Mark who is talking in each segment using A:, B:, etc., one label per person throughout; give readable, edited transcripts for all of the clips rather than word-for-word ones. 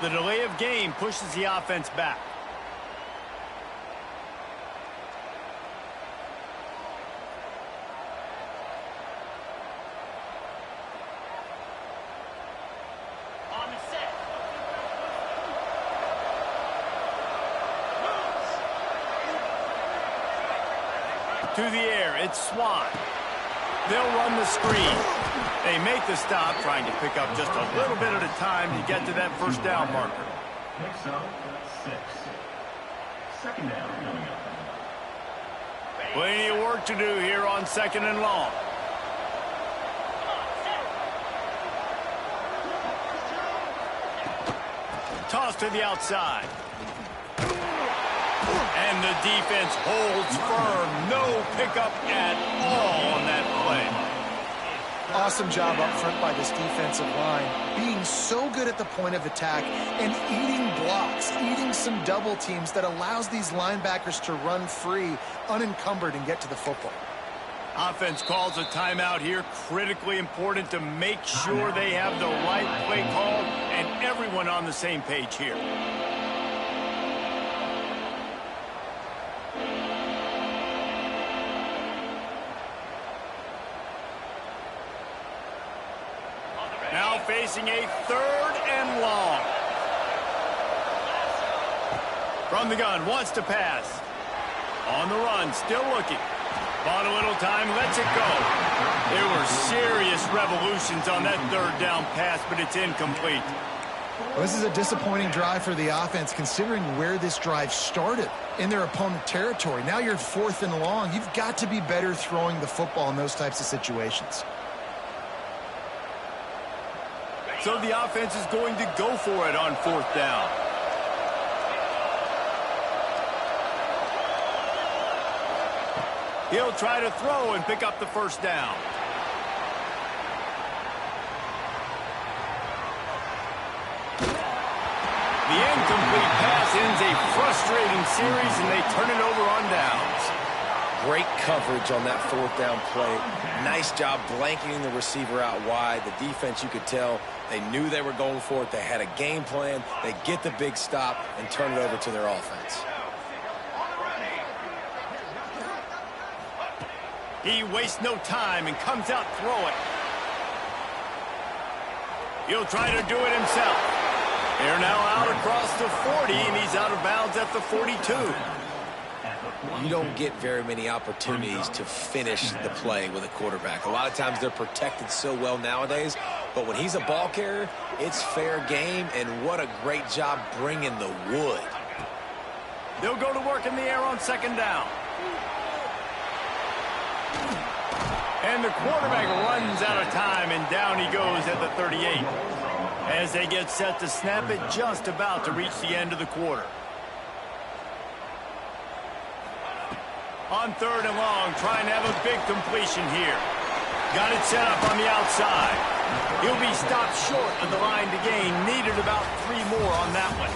A: The delay of game pushes the offense back.
B: On the set.
A: To the air, it's Swan. They'll run the screen. They make the stop, trying to pick up just a little bit at a time to get to that first down marker.
C: Picks up 6. Second down coming up.
A: Plenty of work to do here on second and long. Toss to the outside. And the defense holds firm. No pickup at all on that play.
D: Awesome job up front by this defensive line, being so good at the point of attack and eating blocks, eating some double teams that allows these linebackers to run free, unencumbered, and get to the football.
A: Offense calls a timeout here. Critically important to make sure they have the right play call and everyone on the same page here. Now facing a third and long. From the gun, wants to pass. On the run, still looking. Bought a little time, lets it go. There were serious revolutions on that third down pass, but it's incomplete.
D: Well, this is a disappointing drive for the offense, considering where this drive started, in their opponent territory. Now you're fourth and long. You've got to be better throwing the football in those types of situations.
A: So the offense is going to go for it on fourth down. He'll try to throw and pick up the first down. The incomplete pass ends a frustrating series, and they turn it over on downs.
E: Great coverage on that fourth down play. Nice job blanketing the receiver out wide. The defense, you could tell, they knew they were going for it. They had a game plan. They get the big stop and turn it over to their offense.
A: He wastes no time and comes out throwing. He'll try to do it himself. They're now out across the 40, and he's out of bounds at the 42.
E: You don't get very many opportunities to finish the play with a quarterback. A lot of times they're protected so well nowadays, but when he's a ball carrier, it's fair game, and what a great job bringing the wood.
A: They'll go to work in the air on second down. And the quarterback runs out of time, and down he goes at the 38. As they get set to snap it, just about to reach the end of the quarter. On third and long, trying to have a big completion here. Got it set up on the outside. He'll be stopped short of the line to gain. Needed about 3 more on that one.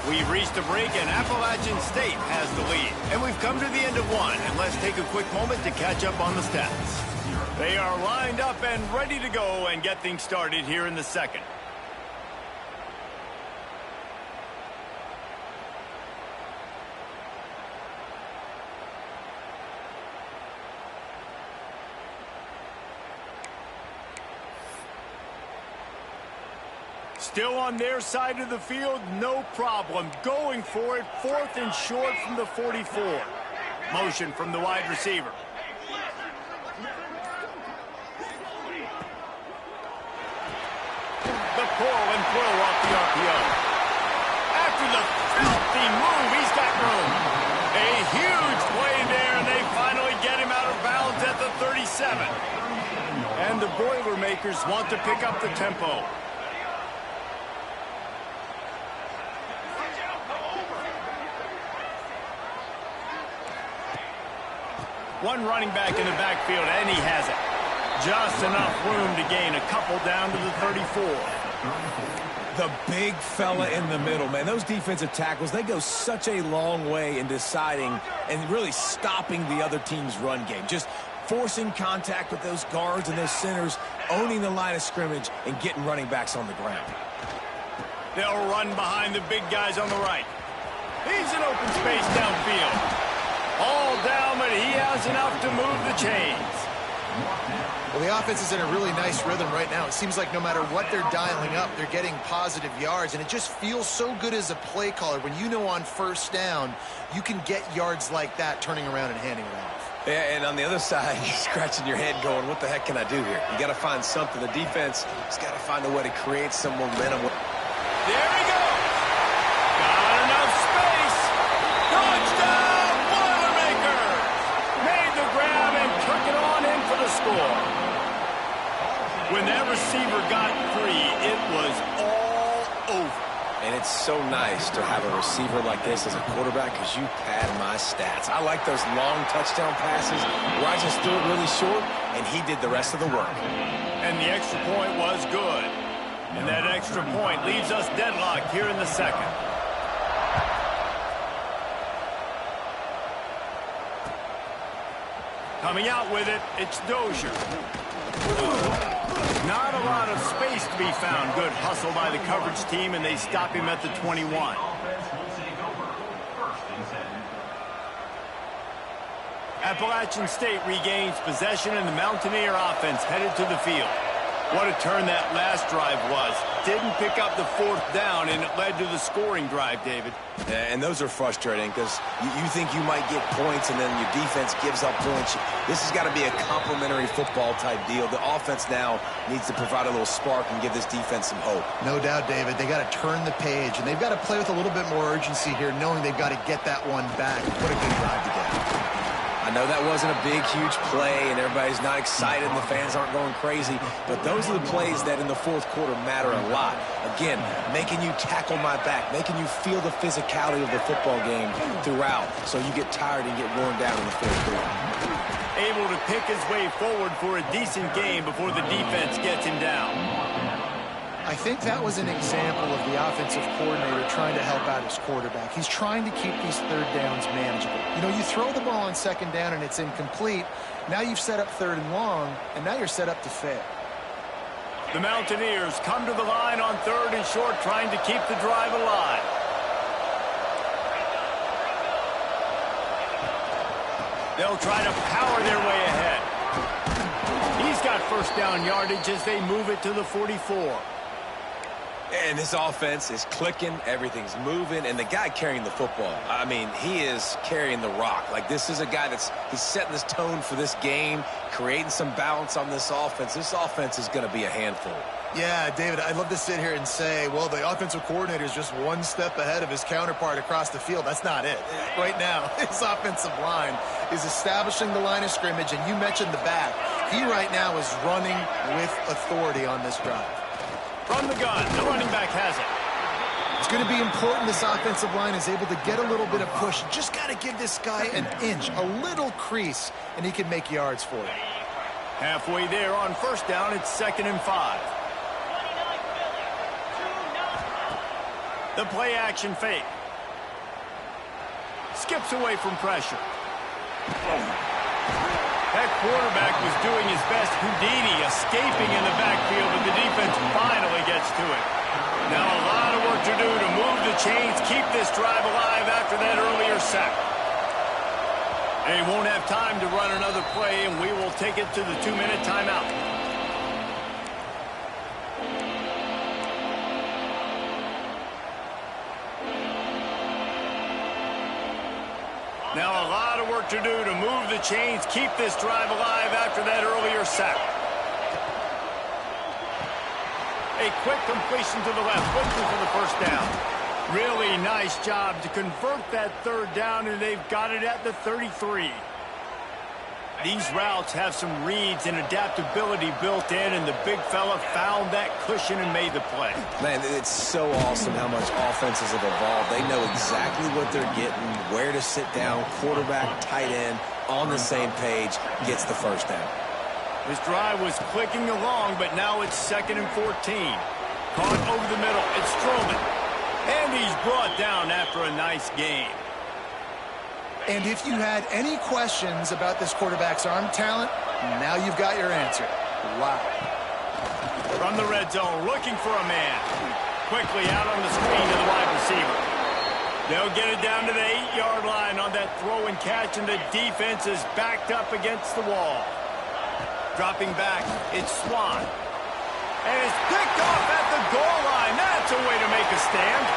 A: We've reached a break, and Appalachian State has the lead. And we've come to the end of one, and let's take a quick moment to catch up on the stats. They are lined up and ready to go and get things started here in the second. Still on their side of the field, no problem. Going for it, fourth and short from the 44. Motion from the wide receiver. The pull and throw off the RPO. After the filthy move, he's got room. A huge play there, and they finally get him out of bounds at the 37. And the Boilermakers want to pick up the tempo. One running back in the backfield, and he has it. Just enough room to gain a couple down to the 34.
F: The big fella in the middle, man. Those defensive tackles, they go such a long way in deciding and really stopping the other team's run game. Just forcing contact with those guards and those centers, owning the line of scrimmage, and getting running backs on the ground.
A: They'll run behind the big guys on the right. He's in open space downfield. All down, but he has enough to move the chains.
D: Well, the offense is in a really nice rhythm right now. It seems like no matter what they're dialing up, they're getting positive yards, and it just feels so good as a play caller when you know on first down you can get yards like that turning around and handing it off.
E: Yeah, and on the other side, you're scratching your head going, what the heck can I do here? You got to find something. The defense has got to find a way to create some momentum.
A: There he goes. Got enough space. Touchdown, Boilermakers. Made the grab and took it on in for the score. When that receiver got free, it was all over.
E: And it's so nice to have a receiver like this as a quarterback because you pad my stats. I like those long touchdown passes where I just threw it really short, and he did the rest of the work.
A: And the extra point was good. And that extra point leaves us deadlocked here in the second. Coming out with it, it's Dozier. Not a lot of space to be found. Good hustle by the coverage team, and they stop him at the 21. Appalachian State regains possession, and the Mountaineer offense headed to the field. What a turn that last drive was. Didn't pick up the fourth down, and it led to the scoring drive, David.
E: And those are frustrating because you think you might get points, and then your defense gives up points. This has got to be a complementary football type deal. The offense now needs to provide a little spark and give this defense some hope.
D: No doubt, David. They got to turn the page, and they've got to play with a little bit more urgency here, knowing they've got to get that one back. What a good drive to get.
E: I know that wasn't a big, huge play, and everybody's not excited, and the fans aren't going crazy, but those are the plays that in the fourth quarter matter a lot. Again, making you tackle my back, making you feel the physicality of the football game throughout, so you get tired and get worn down in the fourth quarter.
A: Able to pick his way forward for a decent game before the defense gets him down.
D: I think that was an example of the offensive coordinator trying to help out his quarterback. He's trying to keep these third downs manageable. You know, you throw the ball on second down and it's incomplete. Now you've set up third and long, and now you're set up to fail.
A: The Mountaineers come to the line on third and short, trying to keep the drive alive. They'll try to power their way ahead. He's got first down yardage as they move it to the 44.
E: And this offense is clicking, everything's moving, and the guy carrying the football, I mean, he is carrying the rock. Like, this is a guy he's setting this tone for this game, creating some balance on this offense. This offense is going to be a handful.
D: Yeah, David, I'd love to sit here and say, well, the offensive coordinator is just one step ahead of his counterpart across the field. That's not it. Right now, his offensive line is establishing the line of scrimmage, and you mentioned the back. He right now is running with authority on this drive.
A: From the gun, the running back has it.
D: It's going to be important this offensive line is able to get a little bit of push. Just got to give this guy an inch, a little crease, and he can make yards for you.
A: Halfway there on first down, it's 2nd and 5. The play action fake. Skips away from pressure. That quarterback was doing his best Houdini, escaping in the backfield, but the defense finally gets to it. Now a lot of work to do to move the chains, keep this drive alive after that earlier sack. They won't have time to run another play, and we will take it to the 2-minute timeout. Now a lot of work to do to move the chains, keep this drive alive after that earlier sack. A quick completion to the left, looking for the first down. Really nice job to convert that third down, and they've got it at the 33. These routes have some reads and adaptability built in, and the big fella found that cushion and made the play.
E: Man, it's so awesome how much offenses have evolved. They know exactly what they're getting, where to sit down, quarterback, tight end, on the same page, gets the first down.
A: This drive was clicking along, but now it's 2nd and 14. Caught over the middle, it's Strowman. And he's brought down after a nice game.
D: And if you had any questions about this quarterback's arm talent, now you've got your answer. Wow.
A: From the red zone, looking for a man. Quickly out on the screen to the wide receiver. They'll get it down to the 8-yard line on that throw and catch, and the defense is backed up against the wall. Dropping back, it's Swan. And it's picked off at the goal line. That's a way to make a stand.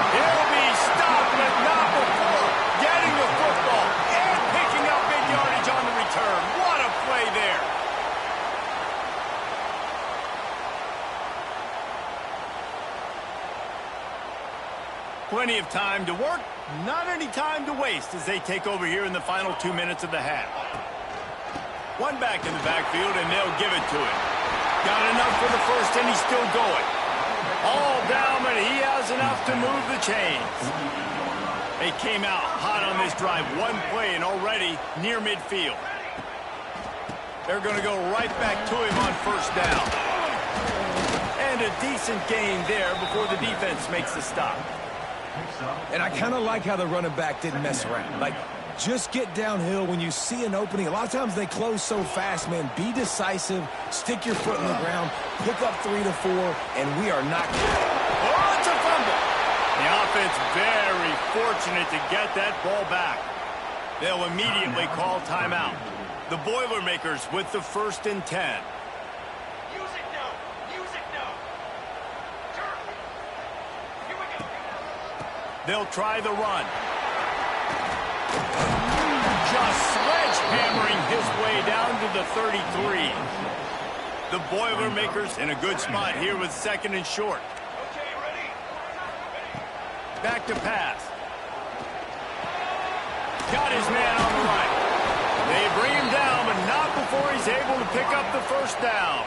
A: He'll be stopped, but not before getting the football and picking up big yardage on the return. What a play there. Plenty of time to work, not any time to waste as they take over here in the final 2 minutes of the half. One back in the backfield, and they'll give it to him. Got enough for the first, and he's still going. All down, but he has enough to move the chains. They came out hot on this drive. One play and already near midfield. They're going to go right back to him on first down. And a decent gain there before the defense makes the stop.
F: And I kind of like how the running back didn't mess around. Like, just get downhill when you see an opening. A lot of times they close so fast, man. Be decisive, stick your foot in the ground, pick up 3 to 4, and we are not good.
A: Oh, it's a fumble. The offense very fortunate to get that ball back. They'll immediately call timeout. The Boilermakers with the 1st and 10.
B: Music now. Music now. Turn. Here we go.
A: They'll try the run. Just sledgehammering his way down to the 33. The Boilermakers in a good spot here with 2nd and short.
B: Okay, ready?
A: Back to pass. Got his man on the right. They bring him down, but not before he's able to pick up the first down.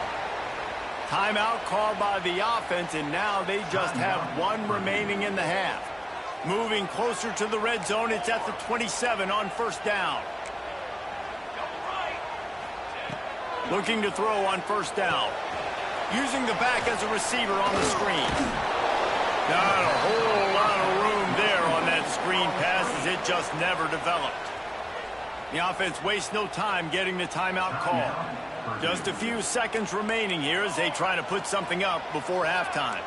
A: Timeout called by the offense, and now they just have 1 remaining in the half. Moving closer to the red zone, it's at the 27 on first down. Looking to throw on first down. Using the back as a receiver on the screen. Not a whole lot of room there on that screen pass as it just never developed. The offense wastes no time getting the timeout call. Just a few seconds remaining here as they try to put something up before halftime.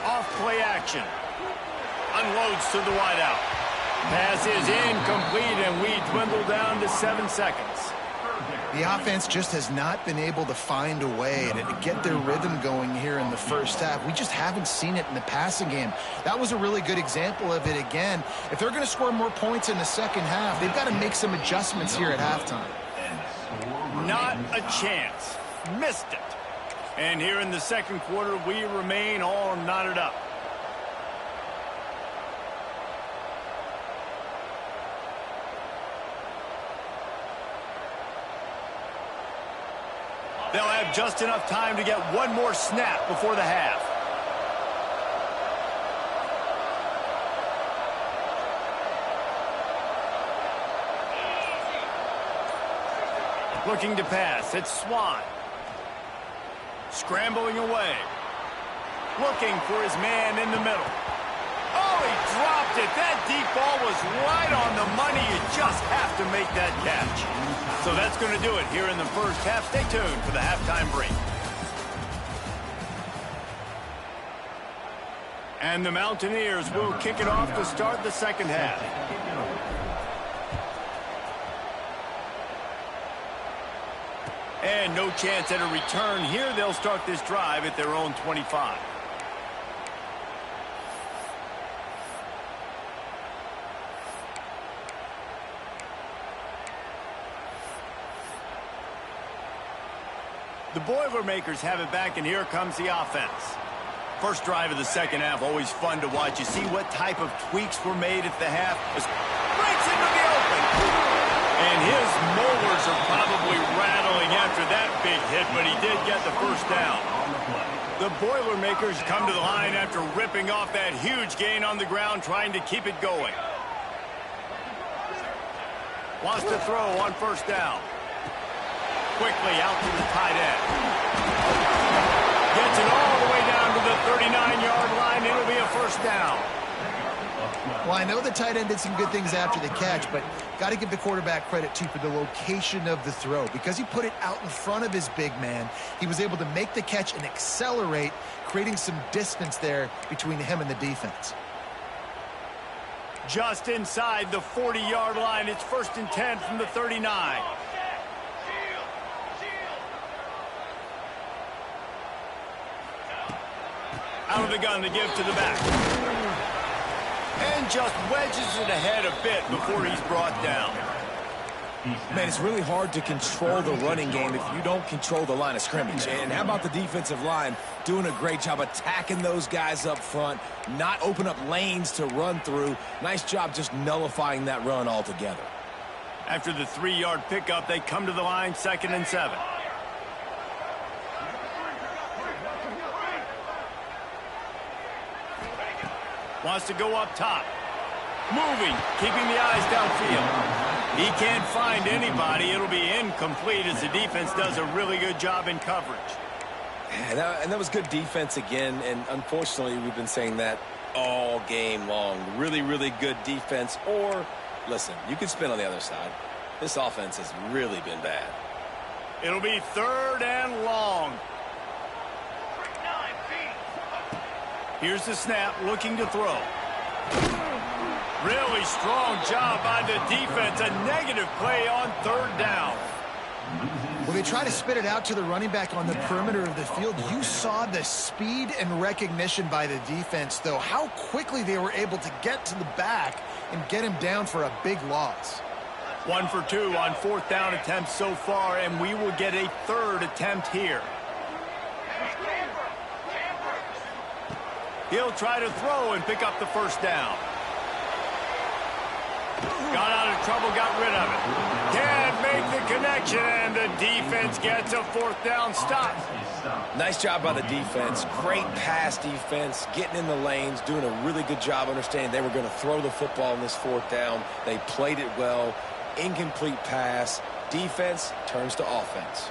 A: Off-play action. Unloads to the wideout. Pass is incomplete, and we dwindle down to 7 seconds.
D: The offense just has not been able to find a way to get their rhythm going here in the first half. We just haven't seen it in the passing game. That was a really good example of it again. If they're going to score more points in the second half, they've got to make some adjustments here at halftime.
A: Not a chance. Missed it. And here in the second quarter, we remain all knotted up. They'll have just enough time to get one more snap before the half. Looking to pass, it's Swan. Scrambling away. Looking for his man in the middle. Oh, he dropped it. That deep ball was right on the money. You just have to make that catch. So that's going to do it here in the first half. Stay tuned for the halftime break. And the Mountaineers will kick it off to start the second half. And no chance at a return here. They'll start this drive at their own 25. The Boilermakers have it back, and here comes the offense. First drive of the second half, always fun to watch. You see what type of tweaks were made at the half. Breaks into the open. And his molars are probably rattling after that big hit, but he did get the first down. The Boilermakers come to the line after ripping off that huge gain on the ground, trying to keep it going. Wants to throw on first down. Quickly out to the tight end. Gets it all the way down to the 39-yard line. It'll be a first down.
D: Well, I know the tight end did some good things after the catch, but got to give the quarterback credit, too, for the location of the throw. Because he put it out in front of his big man, he was able to make the catch and accelerate, creating some distance there between him and the defense.
A: Just inside the 40-yard line. It's 1st and 10 from the 39. Out of the gun to give to the back. And just wedges it ahead a bit before he's brought down.
F: Man, it's really hard to control the running game if you don't control the line of scrimmage. And how about the defensive line doing a great job attacking those guys up front, not open up lanes to run through. Nice job just nullifying that run altogether.
A: After the 3-yard pickup, they come to the line, 2nd and 7. Wants to go up top. Moving, keeping the eyes downfield. He can't find anybody. It'll be incomplete as the defense does a really good job in coverage.
E: Yeah, and that was good defense again, and unfortunately we've been saying that all game long. Really, really good defense. Or, listen, you can spin on the other side. This offense has really been bad.
A: It'll be 3rd and long. Here's the snap, looking to throw. Really strong job by the defense. A negative play on 3rd down.
D: When they try to spit it out to the running back on the perimeter of the field, you saw the speed and recognition by the defense, though, how quickly they were able to get to the back and get him down for a big loss.
A: 1 for 2 on 4th down attempts so far, and we will get a 3rd attempt here. He'll try to throw and pick up the 1st down. Got out of trouble, got rid of it. Can't make the connection, and the defense gets a 4th down stop.
E: Nice job by the defense. Great pass defense, getting in the lanes, doing a really good job understanding they were going to throw the football on this 4th down. They played it well. Incomplete pass. Defense turns to offense.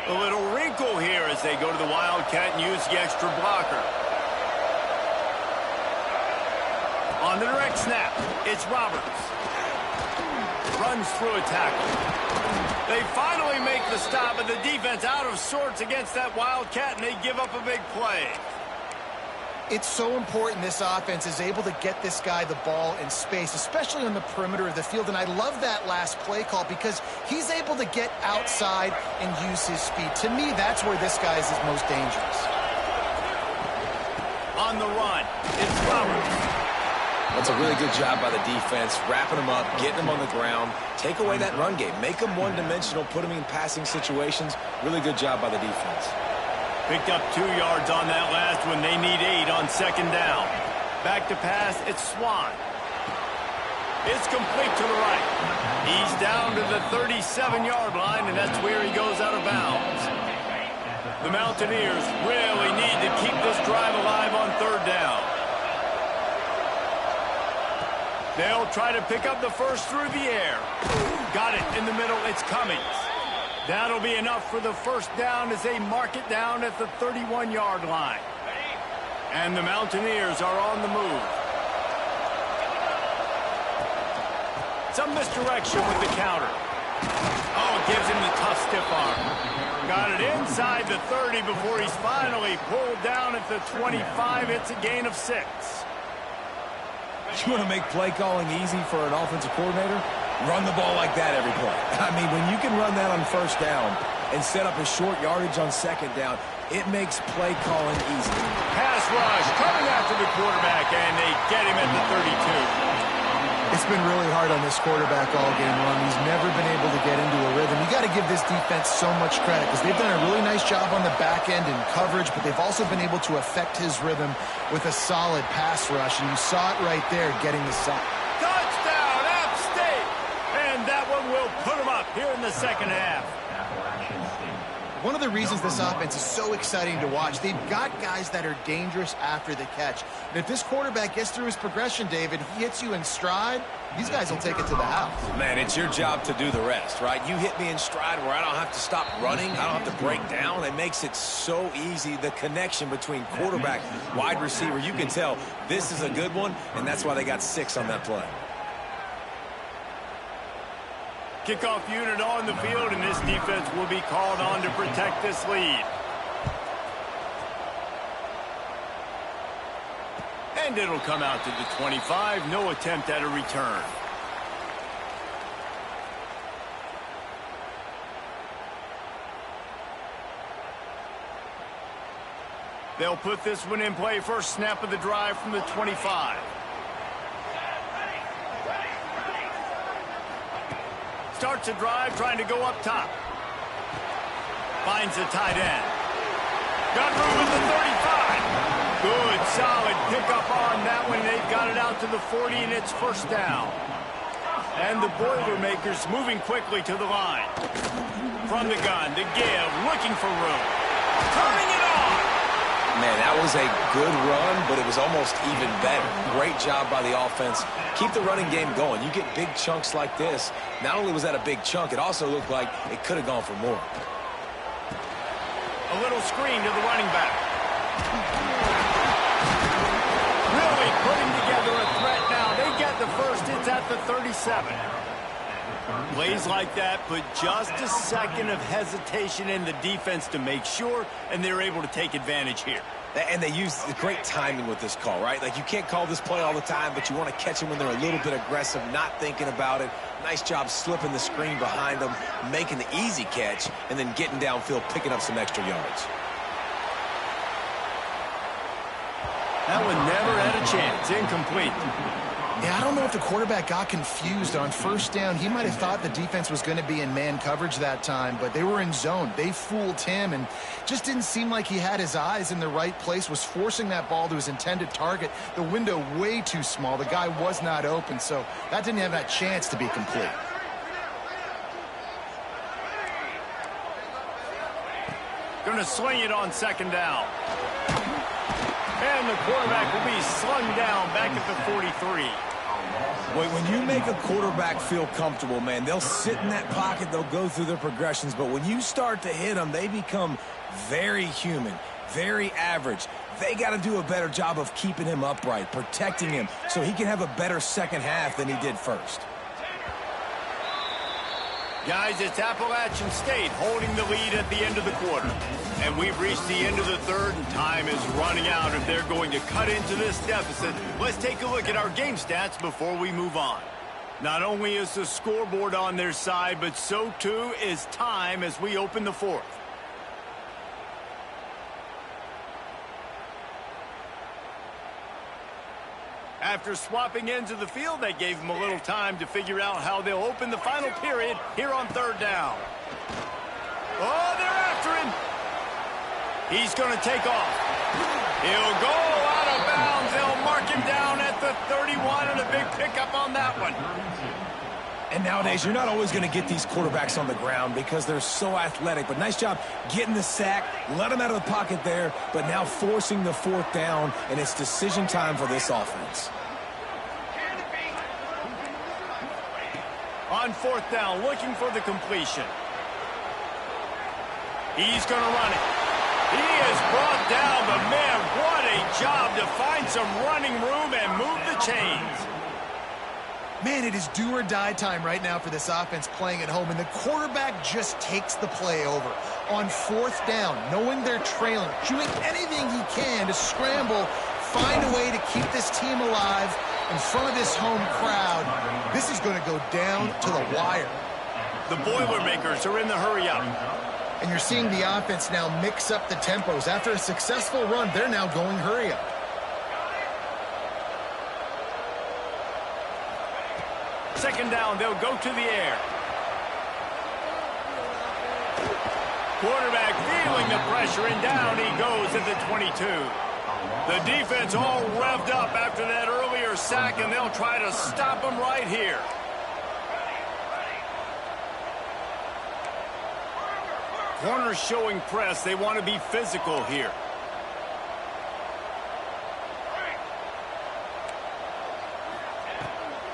A: A little wrinkle here as they go to the Wildcat and use the extra blocker. On the direct snap, it's Roberts. Runs through a tackle. They finally make the stop, but the defense out of sorts against that Wildcat, and they give up a big play.
D: It's so important this offense is able to get this guy the ball in space, especially on the perimeter of the field. And I love that last play call because he's able to get outside and use his speed. To me, that's where this guy is his most dangerous.
A: On the run, it's Roberts.
E: That's a really good job by the defense, wrapping them up, getting them on the ground. Take away that run game. Make them one-dimensional, put them in passing situations. Really good job by the defense.
A: Picked up 2 yards on that last one. They need 8 on 2nd down. Back to pass, it's Swan. It's complete to the right. He's down to the 37-yard line, and that's where he goes out of bounds. The Mountaineers really need to keep this drive alive on 3rd down. They'll try to pick up the 1st through the air. Got it in the middle. It's Cummings. That'll be enough for the 1st down as they mark it down at the 31-yard line. And the Mountaineers are on the move. Some misdirection with the counter. Oh, gives him the tough stiff arm. Got it inside the 30 before he's finally pulled down at the 25. It's a gain of 6.
F: You want to make play calling easy for an offensive coordinator? Run the ball like that every play. I mean, when you can run that on 1st down and set up a short yardage on 2nd down, it makes play calling easy.
A: Pass rush coming after the quarterback, and they get him at the 32.
D: It's been really hard on this quarterback all game long. He's never been able to get into a rhythm. You got to give this defense so much credit because they've done a really nice job on the back end in coverage, but they've also been able to affect his rhythm with a solid pass rush, and you saw it right there getting the sack.
A: Touchdown, App State! And that one will put them up here in the 2nd half.
D: One of the reasons this offense is so exciting to watch, they've got guys that are dangerous after the catch. And if this quarterback gets through his progression, David, he hits you in stride, these guys will take it to the house.
F: Man, it's your job to do the rest, right? You hit me in stride where I don't have to stop running. I don't have to break down. It makes it so easy, the connection between quarterback, wide receiver. You can tell this is a good one, and that's why they got 6 on that play.
A: Kickoff unit on the field, and this defense will be called on to protect this lead. And it'll come out to the 25. No attempt at a return. They'll put this one in play. First snap of the drive from the 25. Starts a drive trying to go up top. Finds a tight end. Got room at the 35. Good, solid pickup on that one. They've got it out to the 40, and it's first down. And the Boilermakers moving quickly to the line. From the gun, to give, looking for room. Turning it on.
E: Man, that was a good run, but it was almost even better. Great job by the offense. Keep the running game going. You get big chunks like this. Not only was that a big chunk, it also looked like it could have gone for more.
A: A little screen to the running back. Really putting together a threat now. They get the first. It's at the 37. Plays like that put just a second of hesitation in the defense to make sure, and they're able to take advantage here.
E: And they use great timing with this call, right? Like, you can't call this play all the time, but you want to catch them when they're a little bit aggressive, not thinking about it. Nice job slipping the screen behind them, making the easy catch, and then getting downfield, picking up some extra yards.
A: That one never had a chance. Incomplete.
D: Yeah, I don't know if the quarterback got confused on first down. He might have thought the defense was going to be in man coverage that time, but they were in zone. They fooled him, and just didn't seem like he had his eyes in the right place, was forcing that ball to his intended target. The window way too small. The guy was not open, so that didn't have that chance to be complete.
A: Going to sling it on second down. And the quarterback will be slung down back at the 43.
F: When you make a quarterback feel comfortable, man, they'll sit in that pocket, they'll go through their progressions, but when you start to hit them, they become very human, very average. They got to do a better job of keeping him upright, protecting him, so he can have a better second half than he did first.
A: Guys, it's Appalachian State holding the lead at the end of the quarter. And we've reached the end of the third, and time is running out if they're going to cut into this deficit. Let's take a look at our game stats before we move on. Not only is the scoreboard on their side, but so too is time as we open the fourth. After swapping ends of the field, they gave them a little time to figure out how they'll open the final period here on third down. Oh, they're after him. He's going to take off. He'll go out of bounds. They'll mark him down at the 31, and a big pickup on that one.
F: And nowadays, you're not always going to get these quarterbacks on the ground because they're so athletic. But nice job getting the sack, let them out of the pocket there, but now forcing the fourth down, and it's decision time for this offense.
A: On fourth down, looking for the completion. He's going to run it. He is brought down, but man, what a job to find some running room and move the chains.
D: Man, it is do or die time right now for this offense playing at home, and the quarterback just takes the play over. On fourth down, knowing they're trailing, doing anything he can to scramble, find a way to keep this team alive in front of this home crowd. This is going to go down to the wire.
A: The Boilermakers are in the hurry up.
D: And you're seeing the offense now mix up the tempos. After a successful run, they're now going hurry up.
A: Second down, they'll go to the air. Quarterback feeling the pressure, and down he goes at the 22. The defense all revved up after that earlier sack, and they'll try to stop him right here. Corners showing press. They want to be physical here.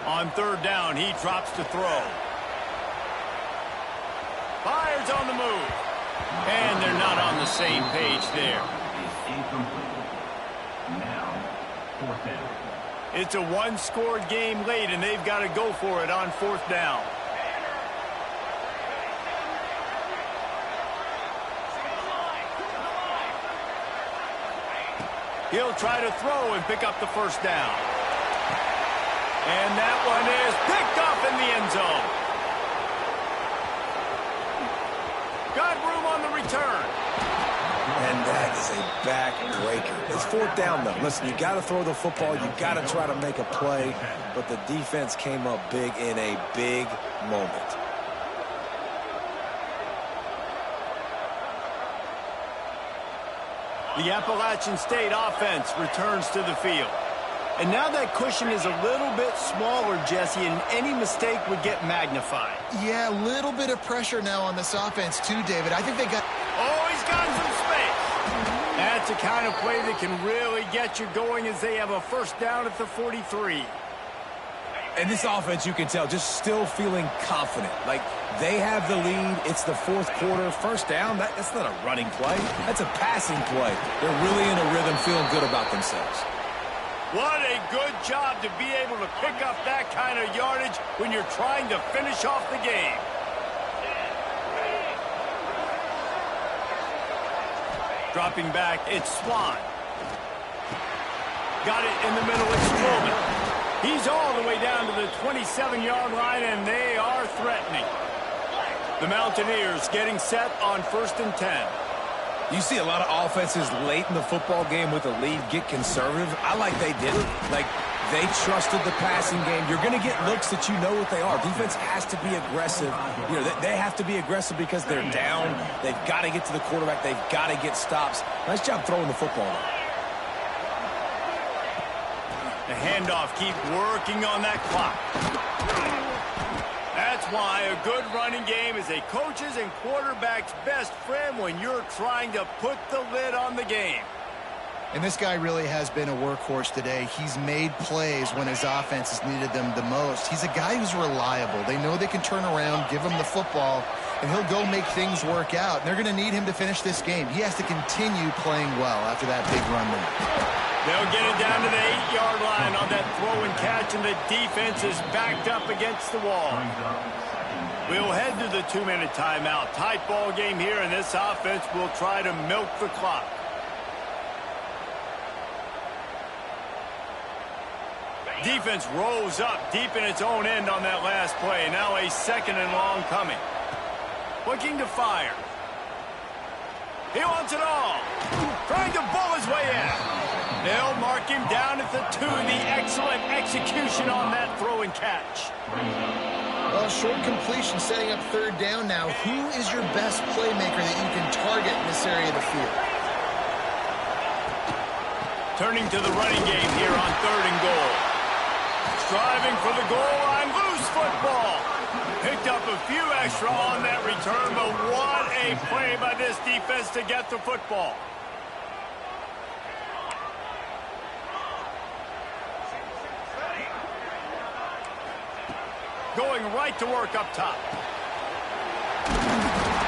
A: On third down, he drops to throw. Fires on the move. And they're not on the same page there.
C: Incomplete. Now, fourth down.
A: It's a one-scored game late, and they've got to go for it on fourth down. He'll try to throw and pick up the first down. And that one is picked up in the end zone. Got room on the return.
F: And that is a backbreaker. It's fourth down, though. Listen, you got to throw the football. You got to try to make a play. But the defense came up big in a big moment.
A: The Appalachian State offense returns to the field. And now that cushion is a little bit smaller, Jesse, and any mistake would get magnified.
D: Yeah, a little bit of pressure now on this offense too, David. I think they got...
A: Oh, he's got some space. That's the kind of play that can really get you going as they have a first down at the 43.
F: And this offense, you can tell, just still feeling confident. Like, they have the lead. It's the fourth quarter. First down, that's not a running play. That's a passing play. They're really in a rhythm, feeling good about themselves.
A: What a good job to be able to pick up that kind of yardage when you're trying to finish off the game. Dropping back, it's Swan. Got it in the middle, it's Coleman. He's all the way down to the 27-yard line, and they are threatening. The Mountaineers getting set on 1st and 10.
F: You see a lot of offenses late in the football game with a lead get conservative. I like they did it. Like, they trusted the passing game. You're going to get looks that you know what they are. Defense has to be aggressive. You know, they have to be aggressive because they're down. They've got to get to the quarterback. They've got to get stops. Nice job throwing the football.
A: The handoff, keep working on that clock. That's why a good running game is a coach's and quarterback's best friend when you're trying to put the lid on the game.
D: And this guy really has been a workhorse today. He's made plays when his offense has needed them the most. He's a guy who's reliable. They know they can turn around, give him the football, and he'll go make things work out. And they're going to need him to finish this game. He has to continue playing well after that big run there.
A: They'll get it down to the 8-yard line on that throw and catch, and the defense is backed up against the wall. We'll head to the 2-minute timeout. Tight ball game here, and this offense will try to milk the clock. Defense rolls up deep in its own end on that last play. Now a 2nd and long coming. Looking to fire. He wants it all. Trying to bull his way in. They'll mark him down at the 2. The excellent execution on that throw and catch.
D: Well, short completion setting up 3rd down now. Who is your best playmaker that you can target in this area of the field?
A: Turning to the running game here on 3rd and goal. Striving for the goal line. Loose football. Picked up a few extra on that return, but what a play by this defense to get the football. Going right to work up top.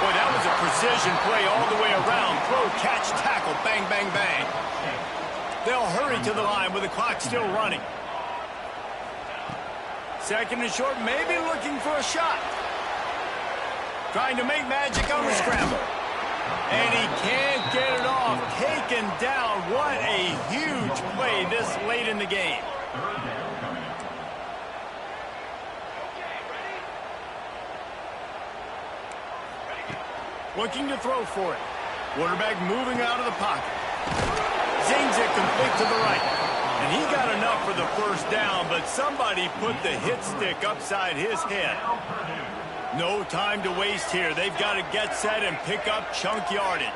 A: Boy, that was a precision play all the way around. Throw, catch, tackle, bang, bang, bang. They'll hurry to the line with the clock still running. 2nd and short, maybe looking for a shot. Trying to make magic on the scramble. And he can't get it off. Taken down. What a huge play this late in the game. Looking to throw for it. Quarterback moving out of the pocket. Zings it complete to the right. And he got enough for the first down, but somebody put the hit stick upside his head. No time to waste here. They've got to get set and pick up chunk yardage.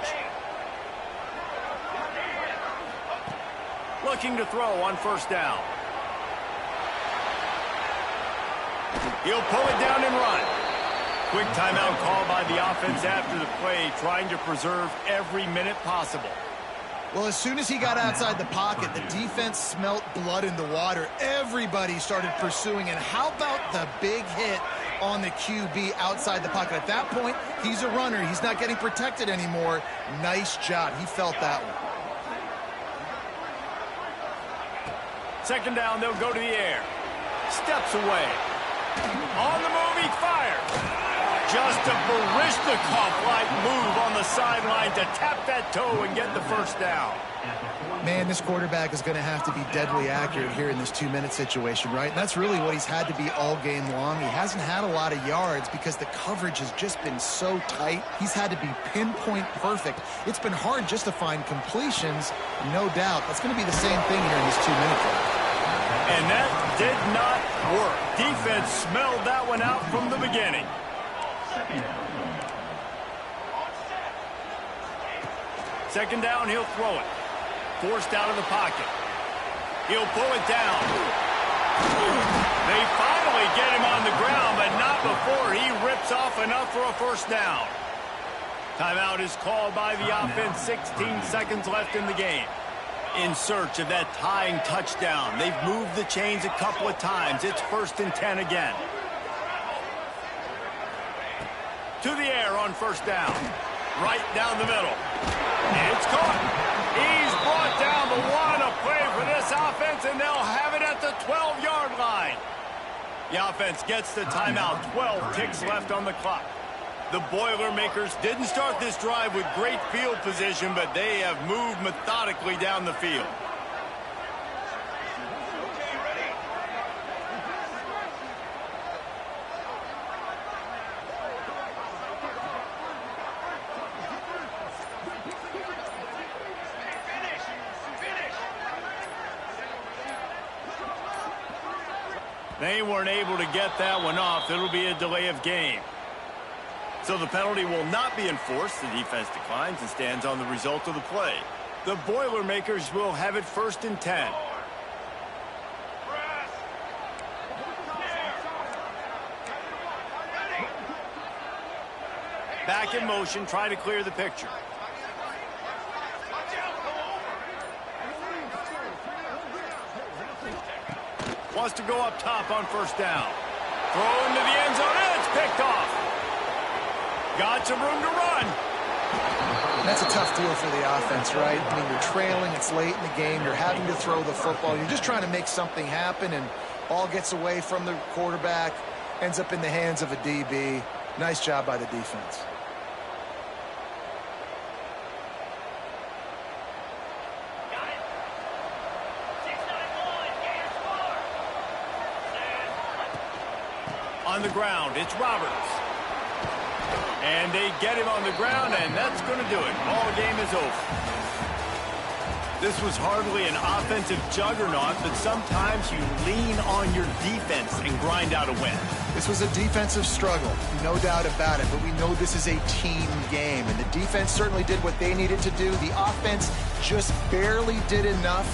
A: Looking to throw on 1st down. He'll pull it down and run. Quick timeout call by the offense after the play, trying to preserve every minute possible.
D: Well, as soon as he got outside the pocket, the defense smelt blood in the water. Everybody started pursuing. And how about the big hit on the QB outside the pocket? At that point, he's a runner. He's not getting protected anymore. Nice job. He felt that one.
A: Second down, they'll go to the air. Steps away. On the move, he fires. Just a Baryshnikov-like move on the sideline to tap that toe and get the first down.
D: Man, this quarterback is going to have to be deadly accurate here in this 2-minute situation, right? And that's really what he's had to be all game long. He hasn't had a lot of yards because the coverage has just been so tight. He's had to be pinpoint perfect. It's been hard just to find completions, no doubt. That's going to be the same thing here in this 2-minute drill.
A: And that did not work. Defense smelled that one out from the beginning. Second down, he'll throw it. Forced out of the pocket. He'll pull it down. They finally get him on the ground, but not before he rips off enough for a first down. Timeout is called by the offense. 16 seconds left in the game. In search of that tying touchdown. They've moved the chains a couple of times. It's 1st and 10 again. To the air on first down. Right down the middle. It's caught. He's brought down, but what a play for this offense, and they'll have it at the 12-yard line. The offense gets the timeout. 12 ticks left on the clock. The Boilermakers didn't start this drive with great field position, but they have moved methodically down the field. They weren't able to get that one off. It'll be a delay of game. So the penalty will not be enforced. The defense declines and stands on the result of the play. The Boilermakers will have it 1st and 10. Back in motion, try to clear the picture. Wants to go up top on first down. Throw into the end zone, and it's picked off. Got some room to run.
D: That's a tough deal for the offense, right? I mean, you're trailing, it's late in the game, you're having to throw the football, you're just trying to make something happen, and ball gets away from the quarterback, ends up in the hands of a DB. Nice job by the defense. On the ground, it's Roberts. And they get him on the ground, and that's going to do it. Ball game is over. This was hardly an offensive juggernaut, but sometimes you lean on your defense and grind out a win. This was a defensive struggle, no doubt about it, but we know this is a team game, and the defense certainly did what they needed to do. The offense just barely did enough.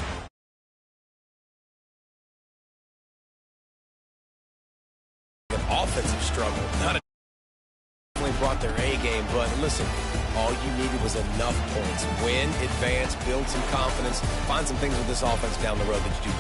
E: Offensive struggle. Not definitely brought their A game, but listen, all you needed was enough points. Win, advance, build some confidence, find some things with this offense down the road that you do.